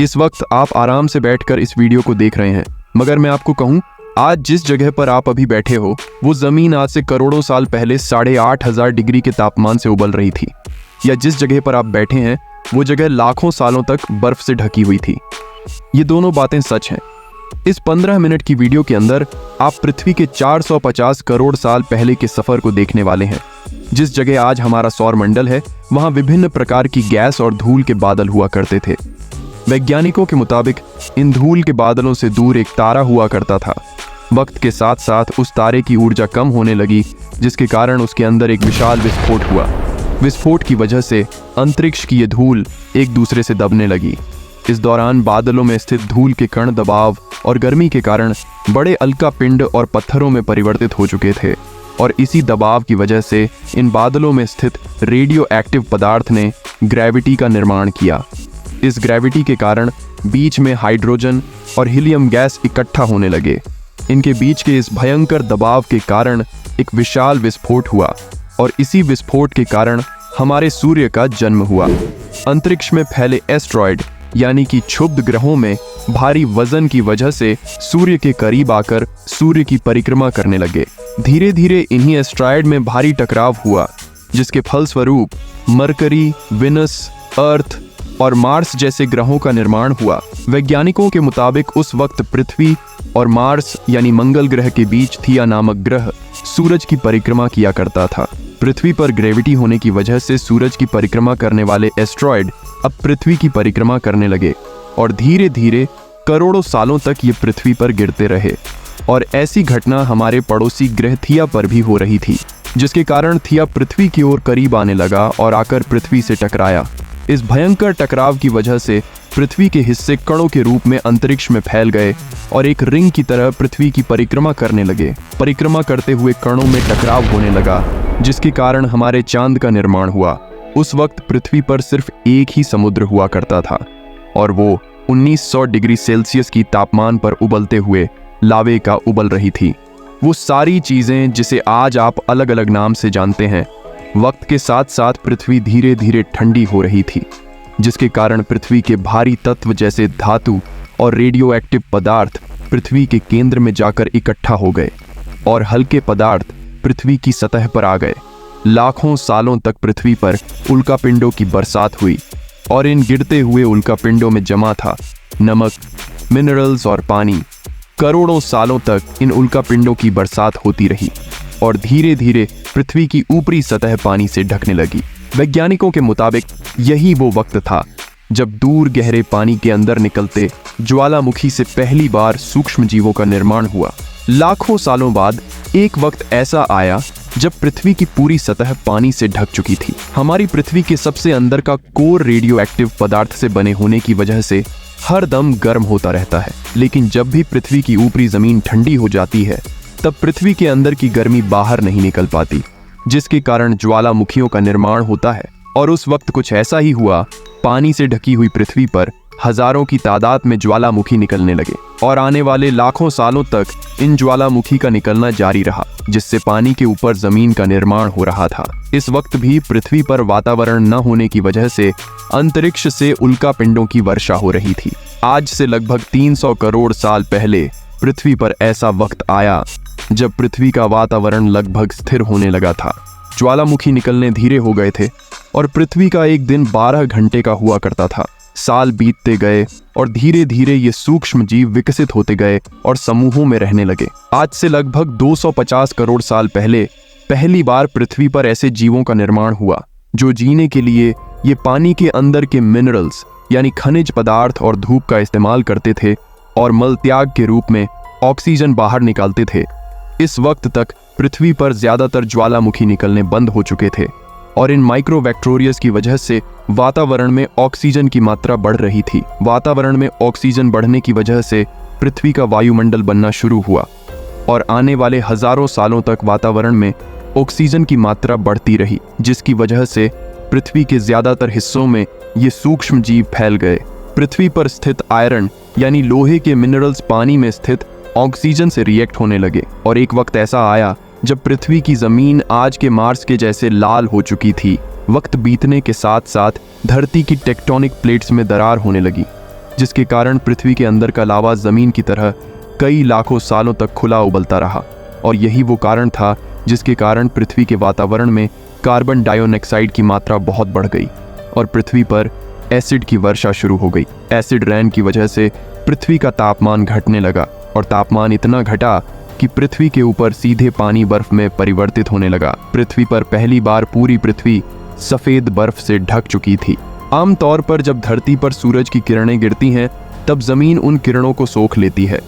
इस वक्त आप आराम से बैठकर इस वीडियो को देख रहे हैं, मगर मैं आपको कहूं, आज जिस जगह पर आप अभी बैठे हो वो जमीन आज से करोड़ों साल पहले 8,500 डिग्री के तापमान से उबल रही थी, या जिस जगह पर आप बैठे हैं वो जगह लाखों सालों तक बर्फ से ढकी हुई थी। ये दोनों बातें सच हैं। इस 15 मिनट की वीडियो के अंदर आप पृथ्वी के 450 करोड़ साल पहले के सफर को देखने वाले हैं। जिस जगह आज हमारा सौर मंडल है, वहां विभिन्न प्रकार की गैस और धूल के बादल हुआ करते थे। वैज्ञानिकों के मुताबिक इन धूल के बादलों से दूर एक तारा हुआ करता था। वक्त के साथ साथ उस तारे की ऊर्जा कम होने लगी, जिसके कारण उसके अंदर एक विशाल विस्फोट हुआ। विस्फोट की वजह से अंतरिक्ष की ये धूल एक दूसरे से दबने लगी। इस दौरान बादलों में स्थित धूल के कण दबाव और गर्मी के कारण बड़े उल्का पिंड और पत्थरों में परिवर्तित हो चुके थे, और इसी दबाव की वजह से इन बादलों में स्थित रेडियो एक्टिव पदार्थ ने ग्रेविटी का निर्माण किया। इस ग्रेविटी के कारण बीच में हाइड्रोजन और हीलियम गैस इकट्ठा होने लगे। इनके बीच के इस भयंकर दबाव के कारण एक विशाल विस्फोट हुआ, और इसी विस्फोट के कारण हमारे सूर्य का जन्म हुआ। अंतरिक्ष में फैले एस्ट्रॉयड यानी कि क्षुब्ध ग्रहों में भारी वजन की वजह से सूर्य के करीब आकर सूर्य की परिक्रमा करने लगे। धीरे धीरे इन्हीं एस्ट्रॉयड में भारी टकराव हुआ, जिसके फलस्वरूप मरकरी, विनस, अर्थ और मार्स जैसे ग्रहों का निर्माण हुआ। वैज्ञानिकों के मुताबिक उस वक्त पृथ्वी और मार्स यानी मंगल ग्रह के बीच थिया नामक ग्रह सूरज की परिक्रमा किया करता था। पृथ्वी पर ग्रेविटी होने की वजह से सूरज की परिक्रमा करने वाले एस्ट्रॉयड अब पृथ्वी की परिक्रमा करने लगे, और धीरे धीरे करोड़ों सालों तक ये पृथ्वी पर गिरते रहे। और ऐसी घटना हमारे पड़ोसी ग्रह थिया पर भी हो रही थी, जिसके कारण थिया पृथ्वी की ओर करीब आने लगा और आकर पृथ्वी से टकराया। इस भयंकर टकराव की वजह से पृथ्वी के हिस्से कणों के रूप में अंतरिक्ष में फैल गए और एक रिंग की तरह पृथ्वी की परिक्रमा करने लगे। परिक्रमा करते हुए कणों में टकराव होने लगा, जिसके कारण हमारे चांद का निर्माण हुआ। उस वक्त पृथ्वी पर सिर्फ एक ही समुद्र हुआ करता था, और वो 1900 डिग्री सेल्सियस की तापमान पर उबलते हुए लावे का उबल रही थी। वो सारी चीजें जिसे आज आप अलग अलग नाम से जानते हैं, वक्त के साथ साथ पृथ्वी धीरे धीरे ठंडी हो रही थी, जिसके कारण पृथ्वी के भारी तत्व जैसे धातु और रेडियो एक्टिव पदार्थ पृथ्वी के केंद्र में जाकर इकट्ठा हो गए, और हल्के पदार्थ पृथ्वी की सतह पर आ गए। लाखों सालों तक पृथ्वी पर उल्कापिंडों की बरसात हुई, और इन गिरते हुए उल्कापिंडों में जमा था नमक, मिनरल्स और पानी। करोड़ों सालों तक इन उल्कापिंडों की बरसात होती रही, और धीरे धीरे पृथ्वी की ऊपरी सतह पानी से ढकने लगी। वैज्ञानिकों के मुताबिक यही वो वक्त था जब दूर गहरे पानी के अंदर निकलते ज्वालामुखी से पहली बार सूक्ष्म जीवों का निर्माण हुआ। लाखों सालों बाद एक वक्त ऐसा आया जब पृथ्वी की पूरी सतह पानी से ढक चुकी थी। हमारी पृथ्वी के सबसे अंदर का कोर रेडियो एक्टिव पदार्थ से बने होने की वजह से हर दम गर्म होता रहता है, लेकिन जब भी पृथ्वी की ऊपरी जमीन ठंडी हो जाती है, तब पृथ्वी के अंदर की गर्मी बाहर नहीं निकल पाती, जिसके कारण ज्वालामुखियों का निर्माण होता है। और उस वक्त कुछ ऐसा ही हुआ। पानी से ढकी हुई पृथ्वी पर हजारों की तादाद में ज्वालामुखी निकलने लगे, और आने वाले लाखों सालों तक इन ज्वालामुखी का निकलना जारी रहा, जिससे पानी के ऊपर जमीन का निर्माण हो रहा था। इस वक्त भी पृथ्वी पर वातावरण न होने की वजह से अंतरिक्ष से उल्कापिंडों की वर्षा हो रही थी। आज से लगभग 300 करोड़ साल पहले पृथ्वी पर ऐसा वक्त आया जब पृथ्वी का वातावरण लगभग स्थिर होने लगा था। ज्वालामुखी निकलने धीरे हो गए थे, और पृथ्वी का एक दिन 12 घंटे का हुआ करता था। साल बीतते गए, और धीरे धीरे ये सूक्ष्म जीव विकसित होते गए और समूहों में रहने लगे। आज से लगभग 250 करोड़ साल पहले पहली बार पृथ्वी पर ऐसे जीवों का निर्माण हुआ जो जीने के लिए ये पानी के अंदर के मिनरल्स यानी खनिज पदार्थ और धूप का इस्तेमाल करते थे, और मल त्याग के रूप में ऑक्सीजन बाहर निकालते थे। इस वक्त तक पृथ्वी पर ज्यादातर ज्वालामुखी निकलने बंद हो चुके थे, और इन माइक्रोवेक्टोरियस की वजह से वातावरण में ऑक्सीजन की मात्रा बढ़ रही थी। वातावरण में ऑक्सीजन बढ़ने की वजह से पृथ्वी का वायुमंडल बनना शुरू हुआ, और आने वाले हजारों सालों तक वातावरण में ऑक्सीजन की मात्रा बढ़ती रही, जिसकी वजह से पृथ्वी के ज्यादातर हिस्सों में ये सूक्ष्म जीव फैल गए। पृथ्वी पर स्थित आयरन यानी लोहे के मिनरल्स पानी में स्थित ऑक्सीजन से रिएक्ट होने लगे, और एक वक्त ऐसा आया जब पृथ्वी की जमीन आज के मार्स के जैसे लाल हो चुकी थी। वक्त बीतने के साथ साथ धरती की टेक्टोनिक प्लेट्स में दरार होने लगी, जिसके कारण पृथ्वी के अंदर का लावा जमीन की तरह कई लाखों सालों तक खुला उबलता रहा। और यही वो कारण था जिसके कारण पृथ्वी के वातावरण में कार्बन डाइऑक्साइड की मात्रा बहुत बढ़ गई और पृथ्वी पर एसिड की वर्षा शुरू हो गई। एसिड रेन की वजह से पृथ्वी का तापमान घटने लगा और तापमान इतना घटा कि पृथ्वी के ऊपर सीधे पानी बर्फ में परिवर्तित होने लगा। पृथ्वी पर पहली बार पूरी पृथ्वी सफेद बर्फ से ढक चुकी थी। आमतौर पर जब धरती पर सूरज की किरणें गिरती हैं तब जमीन उन किरणों को सोख लेती है,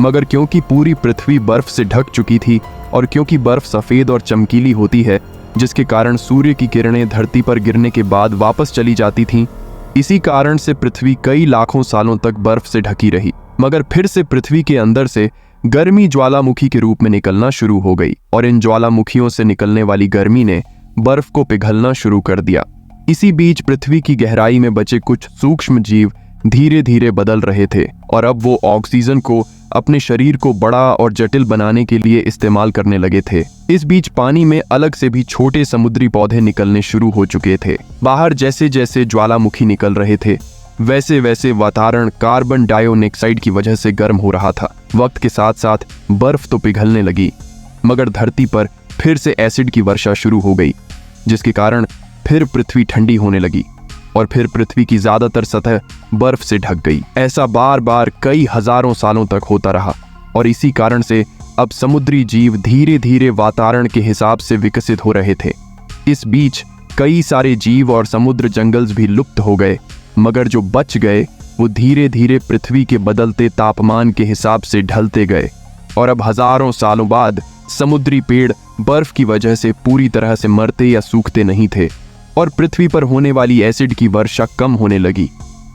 मगर क्योंकि पूरी पृथ्वी बर्फ से ढक चुकी थी और क्योंकि बर्फ सफेद और चमकीली होती है जिसके कारण सूर्य की किरणें धरती पर गिरने के बाद वापस चली जाती थीं, इसी कारण से पृथ्वी कई लाखों सालों तक बर्फ से ढकी रही। मगर फिर से पृथ्वी के अंदर से गर्मी ज्वालामुखी के रूप में निकलना शुरू हो गई और इन ज्वालामुखियों से निकलने वाली गर्मी ने बर्फ को पिघलना शुरू कर दिया। इसी बीच पृथ्वी की गहराई में बचे कुछ सूक्ष्म जीव धीरे धीरे बदल रहे थे और अब वो ऑक्सीजन को अपने शरीर को बड़ा और जटिल बनाने के लिए इस्तेमाल करने लगे थे। इस बीच पानी में अलग से भी छोटे समुद्री पौधे निकलने शुरू हो चुके थे। बाहर जैसे जैसे ज्वालामुखी निकल रहे थे वैसे वैसे वातावरण कार्बन डाइऑक्साइड की वजह से गर्म हो रहा था। वक्त के साथ साथ बर्फ तो पिघलने लगी, मगर धरती पर फिर से एसिड की वर्षा शुरू हो गई, जिसके कारण फिर पृथ्वी ठंडी होने लगी और फिर पृथ्वी की ज्यादातर सतह बर्फ से ढक गई। ऐसा बार बार कई हजारों सालों तक होता रहा और इसी कारण से अब समुद्री जीव धीरे धीरे वातावरण के हिसाब से विकसित हो रहे थे। इस बीच कई सारे जीव और समुद्र जंगल्स भी लुप्त हो गए, मगर जो बच गए वो धीरे धीरे पृथ्वी के बदलते तापमान के हिसाब से ढलते गए और अब हजारों सालों बाद समुद्री पेड़ बर्फ की वजह से पूरी तरह से मरते या सूखते नहीं थे और पृथ्वी पर होने वाली एसिड की वर्षा कम होने लगी।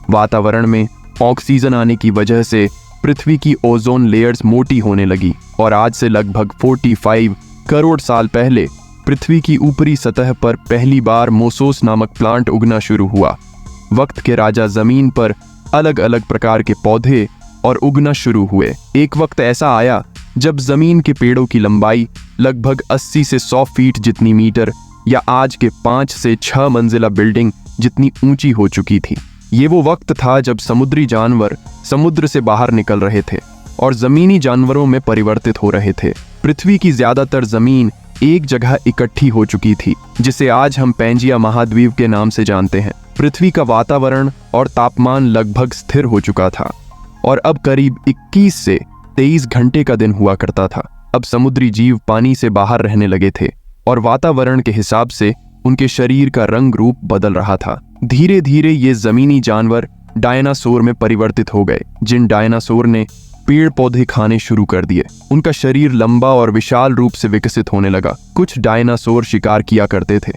वातावरण में ऑक्सीजन आने की वजह से पृथ्वी की ओजोन लेयर्स मोटी होने लगी और आज से लगभग 45 करोड़ साल पहले पृथ्वी की ऊपरी सतह पर पहली बार मोसोस नामक प्लांट उगना शुरू हुआ। वक्त के राजा जमीन पर अलग अलग प्रकार के पौधे और उगना शुरू हुए। एक वक्त ऐसा आया जब जमीन के पेड़ों की लंबाई लगभग 80 से 100 फीट जितनी मीटर या आज के 5 से 6 मंजिला बिल्डिंग जितनी ऊंची हो चुकी थी। ये वो वक्त था जब समुद्री जानवर समुद्र से बाहर निकल रहे थे और जमीनी जानवरों में परिवर्तित हो रहे थे। पृथ्वी की ज्यादातर जमीन एक जगह इकट्ठी हो चुकी थी, जिसे आज हम पैंजिया महाद्वीप के नाम से जानते हैं। पृथ्वी का वातावरण और तापमान लगभग स्थिर हो चुका था और अब करीब 21 से 23 घंटे का दिन हुआ करता था। अब समुद्री जीव पानी से बाहर रहने लगे थे और वातावरण के हिसाब से उनके शरीर का रंग रूप बदल रहा था। धीरे धीरे ये जमीनी जानवर डायनासोर में परिवर्तित हो गए, जिन डायनासोर ने पेड़ पौधे खाने शुरू कर दिए। उनका शरीर लंबा और विशाल रूप से विकसित होने लगा। कुछ डायनासोर शिकार किया करते थे,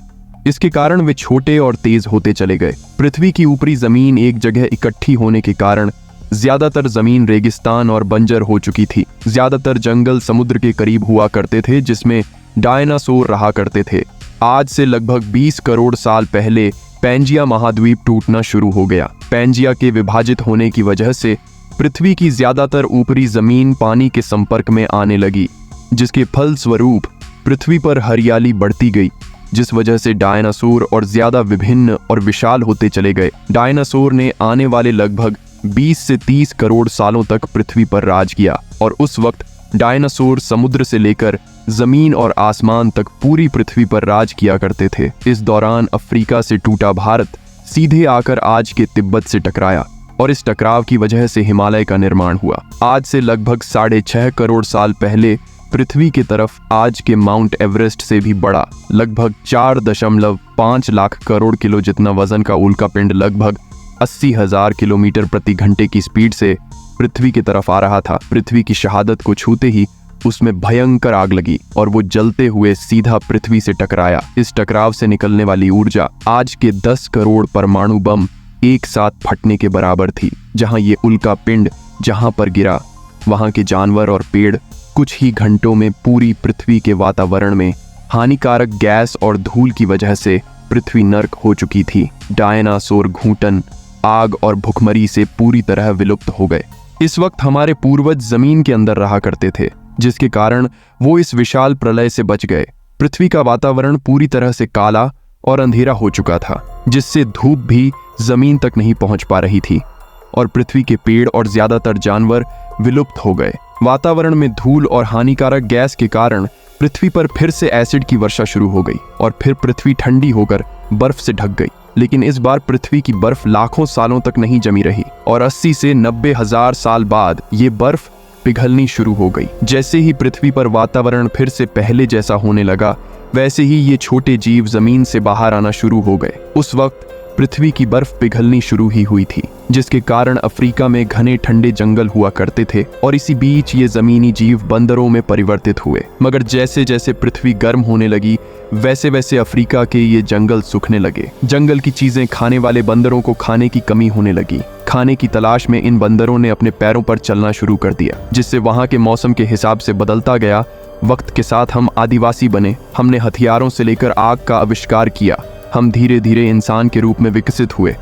इसके कारण वे छोटे और तेज होते चले गए। पृथ्वी की ऊपरी जमीन एक जगह इकट्ठी होने के कारण ज्यादातर जमीन रेगिस्तान और बंजर हो चुकी थी। ज्यादातर जंगल समुद्र के करीब हुआ करते थे जिसमें डायनासोर रहा करते थे। आज से लगभग 20 करोड़ साल पहले पैंजिया महाद्वीप टूटना शुरू हो गया। पैंजिया के विभाजित होने की वजह से पृथ्वी की ज्यादातर ऊपरी जमीन पानी के संपर्क में आने लगी, जिसके फलस्वरूप पृथ्वी पर हरियाली बढ़ती गई, जिस वजह से डायनासोर और ज्यादा विभिन्न और विशाल होते चले गए। डायनासोर ने आने वाले लगभग 20 से 30 करोड़ सालों तक पृथ्वी पर राज किया और उस वक्त डायनासोर समुद्र से लेकर जमीन और आसमान तक पूरी पृथ्वी पर राज किया करते थे। इस दौरान अफ्रीका से टूटा भारत सीधे आकर आज के तिब्बत से टकराया और इस टकराव की वजह से हिमालय का निर्माण हुआ। आज से लगभग 6.5 करोड़ साल पहले पृथ्वी की तरफ आज के माउंट एवरेस्ट से भी बड़ा लगभग 4.5 लाख करोड़ किलो जितना वजन का उल्कापिंड लगभग 80,000 किलोमीटर प्रति घंटे की स्पीड से पृथ्वी की तरफ आ रहा था। पृथ्वी की शहादत को छूते ही उसमें भयंकर आग लगी और वो जलते हुए सीधा पृथ्वी से टकराया। इस टकराव से निकलने वाली ऊर्जा आज के 10 करोड़ परमाणु बम एक साथ फटने के बराबर थी। जहां ये उल्कापिंड जहां पर गिरा, वहां के जानवर और पेड़ कुछ ही घंटों में पूरी पृथ्वी के वातावरण में हानिकारक गैस और धूल की वजह से पृथ्वी नर्क हो चुकी थी। डायनासोर घूंटन, आग और भुखमरी से पूरी तरह विलुप्त हो गए। इस वक्त हमारे पूर्वज जमीन के अंदर रहा करते थे, जिसके कारण वो इस विशाल प्रलय से बच गए। पृथ्वी का वातावरण पूरी तरह से काला और अंधेरा हो चुका था, जिससे धूप भी जमीन तक नहीं पहुंच पा रही थी। और पृथ्वी के पेड़ और ज्यादातर जानवर विलुप्त हो गए। वातावरण में धूल और हानिकारक गैस के कारण पृथ्वी पर फिर से एसिड की वर्षा शुरू हो गई और फिर पृथ्वी ठंडी होकर बर्फ से ढक गई। लेकिन इस बार पृथ्वी की बर्फ लाखों सालों तक नहीं जमी रही और 80 से 90 हजार साल बाद ये बर्फ पिघलनी शुरू हो गई। जैसे ही पृथ्वी पर वातावरण फिर से पहले जैसा होने लगा, वैसे ही ये छोटे जीव जमीन से बाहर आना शुरू हो गए। उस वक्त पृथ्वी की बर्फ पिघलनी शुरू ही हुई थी, जिसके कारण अफ्रीका में घने ठंडे जंगल हुआ करते थे और इसी बीच ये जमीनी जीव बंदरों में परिवर्तित हुए। मगर जैसे जैसे पृथ्वी गर्म होने लगी, वैसे वैसे अफ्रीका के ये जंगल सूखने लगे। जंगल की चीजें खाने वाले बंदरों को खाने की कमी होने लगी। खाने की तलाश में इन बंदरों ने अपने पैरों पर चलना शुरू कर दिया, जिससे वहां के मौसम के हिसाब से बदलता गया। वक्त के साथ हम आदिवासी बने, हमने हथियारों से लेकर आग का आविष्कार किया। हम धीरे धीरे इंसान के रूप में विकसित हुए।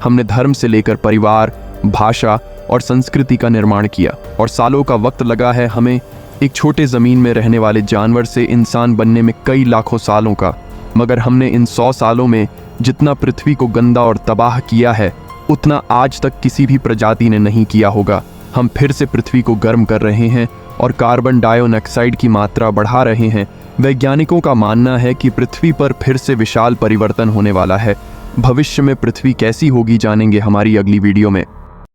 हमने धर्म से लेकर परिवार, भाषा और संस्कृति का निर्माण किया और सालों का वक्त लगा है हमें एक छोटे जमीन में रहने वाले जानवर से इंसान बनने में कई लाखों सालों का। मगर हमने इन 100 सालों में जितना पृथ्वी को गंदा और तबाह किया है, उतना आज तक किसी भी प्रजाति ने नहीं किया होगा। हम फिर से पृथ्वी को गर्म कर रहे हैं और कार्बन डाइऑक्साइड की मात्रा बढ़ा रहे हैं। वैज्ञानिकों का मानना है कि पृथ्वी पर फिर से विशाल परिवर्तन होने वाला है। भविष्य में पृथ्वी कैसी होगी जानेंगे हमारी अगली वीडियो में।